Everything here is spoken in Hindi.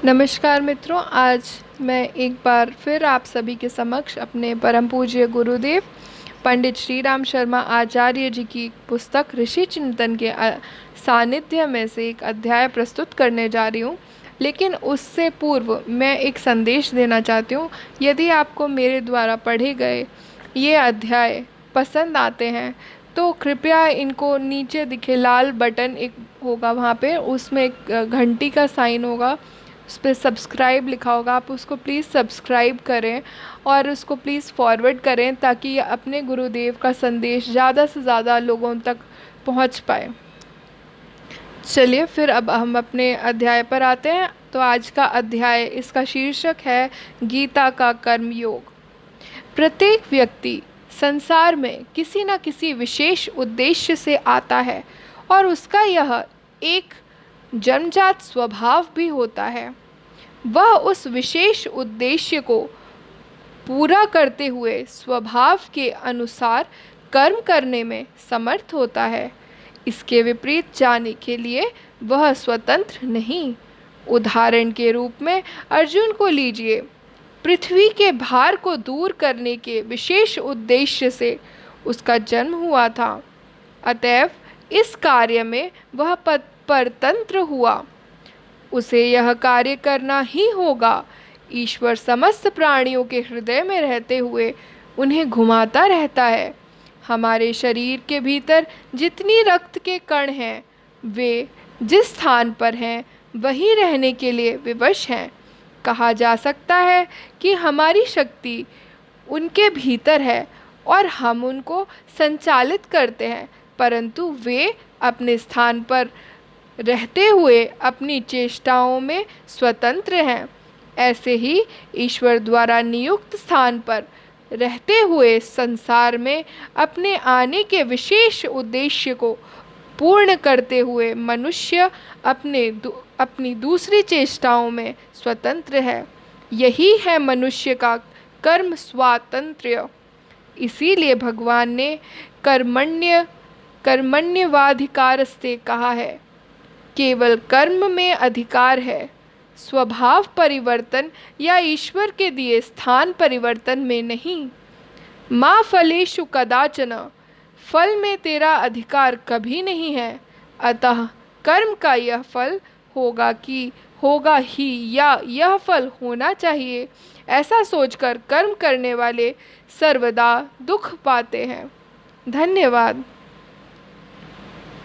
नमस्कार मित्रों, आज मैं एक बार फिर आप सभी के समक्ष अपने परम पूज्य गुरुदेव पंडित श्री राम शर्मा आचार्य जी की पुस्तक ऋषि चिंतन के सानिध्य में से एक अध्याय प्रस्तुत करने जा रही हूँ। लेकिन उससे पूर्व मैं एक संदेश देना चाहती हूँ। यदि आपको मेरे द्वारा पढ़े गए ये अध्याय पसंद आते हैं तो कृपया इनको नीचे दिखे लाल बटन एक होगा, वहाँ पे उसमें एक घंटी का साइन होगा, उस पर सब्सक्राइब लिखा होगा, आप उसको प्लीज़ सब्सक्राइब करें और उसको प्लीज़ फॉरवर्ड करें ताकि अपने गुरुदेव का संदेश ज़्यादा से ज़्यादा लोगों तक पहुंच पाए। चलिए फिर अब हम अपने अध्याय पर आते हैं। तो आज का अध्याय, इसका शीर्षक है गीता का कर्म योग। प्रत्येक व्यक्ति संसार में किसी न किसी विशेष उद्देश्य से आता है और उसका यह एक जन्मजात स्वभाव भी होता है। वह उस विशेष उद्देश्य को पूरा करते हुए स्वभाव के अनुसार कर्म करने में समर्थ होता है। इसके विपरीत जाने के लिए वह स्वतंत्र नहीं। उदाहरण के रूप में अर्जुन को लीजिए। पृथ्वी के भार को दूर करने के विशेष उद्देश्य से उसका जन्म हुआ था, अतएव इस कार्य में वह परतंत्र हुआ। उसे यह कार्य करना ही होगा। ईश्वर समस्त प्राणियों के हृदय में रहते हुए उन्हें घुमाता रहता है। हमारे शरीर के भीतर जितनी रक्त के कण हैं, वे जिस स्थान पर हैं वहीं रहने के लिए विवश हैं। कहा जा सकता है कि हमारी शक्ति उनके भीतर है और हम उनको संचालित करते हैं, परंतु वे अपने स्थान पर रहते हुए अपनी चेष्टाओं में स्वतंत्र हैं। ऐसे ही ईश्वर द्वारा नियुक्त स्थान पर रहते हुए संसार में अपने आने के विशेष उद्देश्य को पूर्ण करते हुए मनुष्य अपनी दूसरी चेष्टाओं में स्वतंत्र है। यही है मनुष्य का कर्म स्वातंत्र्य। इसीलिए भगवान ने कर्मण्यवाधिकारस्ते कहा है, केवल कर्म में अधिकार है, स्वभाव परिवर्तन या ईश्वर के दिए स्थान परिवर्तन में नहीं। माँ फलेषु कदाचन, फल में तेरा अधिकार कभी नहीं है। अतः कर्म का यह फल होगा ही या यह फल होना चाहिए, ऐसा सोचकर कर्म करने वाले सर्वदा दुख पाते हैं। धन्यवाद।